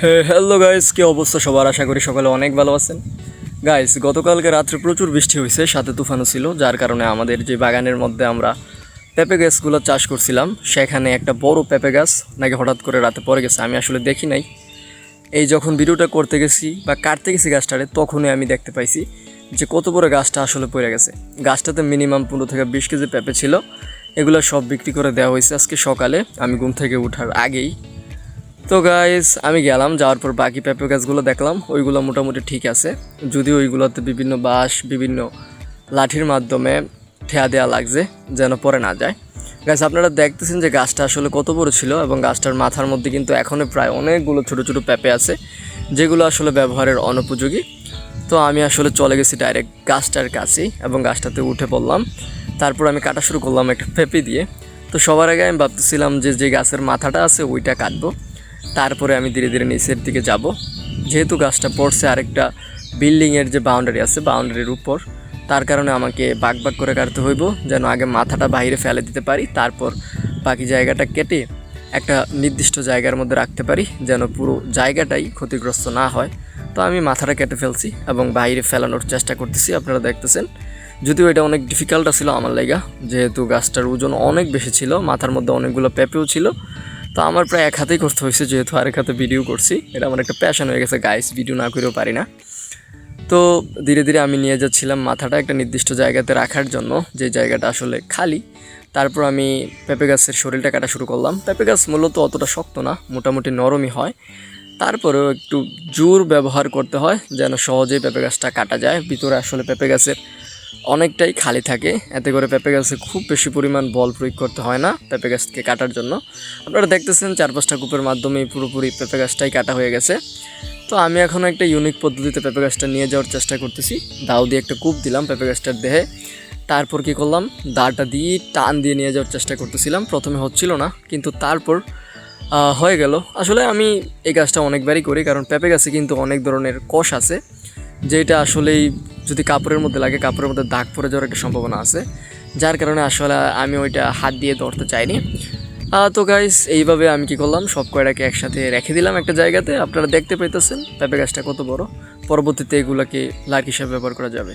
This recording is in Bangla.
হ্যালো গাইস, কি অবস্থা সবার? আশা করি সকালে অনেক ভালো আছেন। গাইস, গতকালকে রাত্রে প্রচুর বৃষ্টি হয়েছে, সাথে তুফানও ছিল, যার কারণে আমাদের যে বাগানের মধ্যে আমরা পেঁপে গাছগুলো চাষ করছিলাম সেখানে একটা বড় পেঁপে গাছ নাকি হঠাৎ করে রাতে পড়ে গেছে। আমি আসলে দেখি নাই, এই যখন ভিডিওটা করতে গেছি বা কাটতে গেছি গাছটারে, তখনই আমি দেখতে পাইছি যে কত বড় গাছটা আসলে পড়ে গেছে। গাছটাতে মিনিমাম 15 থেকে 20 কেজি পেঁপে ছিল। এগুলো সব বিক্রি করে দেওয়া হয়েছে আজকে সকালে, আমি ঘুম থেকে ওঠার আগেই। তো গাইস, আমি গেলাম, যাওয়ার পর বাকি পেঁপে গাছগুলো দেখলাম, ওইগুলো মোটামুটি ঠিক আছে, যদিও ওইগুলোতে বিভিন্ন বাঁশ বিভিন্ন লাঠির মাধ্যমে ঠেয়া দেওয়া লাগছে যেন পরে না যায়। গাছ, আপনারা দেখতেছেন যে গাছটা আসলে কত বড় ছিল, এবং গাছটার মাথার মধ্যে কিন্তু এখনও প্রায় অনেকগুলো ছোটো ছোটো পেঁপে আছে যেগুলো আসলে ব্যবহারের অনুপযোগী। তো আমি আসলে চলে গেছি ডাইরেক্ট গাছটার কাছেই এবং গাছটাতে উঠে পড়লাম। তারপর আমি কাটা শুরু করলাম একটা পেঁপে দিয়ে। তো সবার আগে আমি ভাবতেছিলাম যে যে গাছের মাথাটা আছে ওইটা কাটবো, তারপরে আমি ধীরে ধীরে নিচের দিকে যাব। যেহেতু গাছটা পড়ছে আরেকটা বিল্ডিংয়ের যে বাউন্ডারি আছে বাউন্ডারির উপর, তার কারণে আমাকে বাগ বাগ করে কাটতে হইব যেন আগে মাথাটা বাইরে ফেলে দিতে পারি, তারপর বাকি জায়গাটা কেটে একটা নির্দিষ্ট জায়গার মধ্যে রাখতে পারি যেন পুরো জায়গাটাই ক্ষতিগ্রস্ত না হয়। তো আমি মাথাটা কেটে ফেলছি এবং বাইরে ফেলানোর চেষ্টা করতেছি, আপনারা দেখতেছেন। যদিও এটা অনেক ডিফিকাল্ট ছিল আমার লাগা, যেহেতু গাছটার ওজন অনেক বেশি ছিল, মাথার মধ্যে অনেকগুলো পেঁপেও ছিল। তো আমার প্রায় এক হাতেই করতে হয়েছে, যেহেতু আরেক হাতে ভিডিও করছি। এটা আমার একটা প্যাশন হয়ে গেছে গাইস, ভিডিও না করেও পারি না। তো ধীরে ধীরে আমি নিয়ে যাচ্ছিলাম মাথাটা একটা নির্দিষ্ট জায়গাতে রাখার জন্য, যে জায়গাটা আসলে খালি। তারপর আমি পেঁপে গাছের শরীরটা কাটা শুরু করলাম। পেঁপে গাছ মূলত অতটা শক্ত না, মোটামুটি নরমই হয়, তারপরেও একটু জোর ব্যবহার করতে হয় যেন সহজেই পেঁপে গাছটা কাটা যায়। ভিতরে আসলে পেঁপে গাছের অনেকটাই খালি থাকে, এতে করে পেঁপে গাছে খুব বেশি পরিমাণ বল প্রয়োগ করতে হয় না পেঁপে গাছকে কাটার জন্য। আপনারা দেখতেছেন 4-5টা কূপের মাধ্যমে পুরোপুরি পেঁপে গাছটাই কাটা হয়ে গেছে। তো আমি এখন একটা ইউনিক পদ্ধতিতে পেঁপে গাছটা নিয়ে যাওয়ার চেষ্টা করতেছি। দাও দিয়ে একটা কূপ দিলাম পেঁপে গাছটার দেহে, তারপর কি করলাম, দাটা দিয়ে টান দিয়ে নিয়ে যাওয়ার চেষ্টা করতেছিলাম। প্রথমে হচ্ছিল না, কিন্তু তারপর হয়ে গেল। আসলে আমি এই গাছটা অনেকবারই করি, কারণ পেঁপে গাছে কিন্তু অনেক ধরনের কষ আছে, যেটা আসলেই যদি কাপড়ের মধ্যে লাগে কাপড়ের মধ্যে দাগ পড়ে যাওয়ার একটা সম্ভাবনা আছে, যার কারণে আসলে আমি ওইটা হাত দিয়ে ধরতে চাইনি। তো গাইস, এইভাবে আমি কি করলাম, সব কয়টাকে একসাথে রেখে দিলাম একটা জায়গাতে। আপনারা দেখতে পাইতেছেন পেঁপে গাছটা কত বড়। পরবর্তীতে এগুলোকে লাইট হিসাবে ব্যবহার করা যাবে।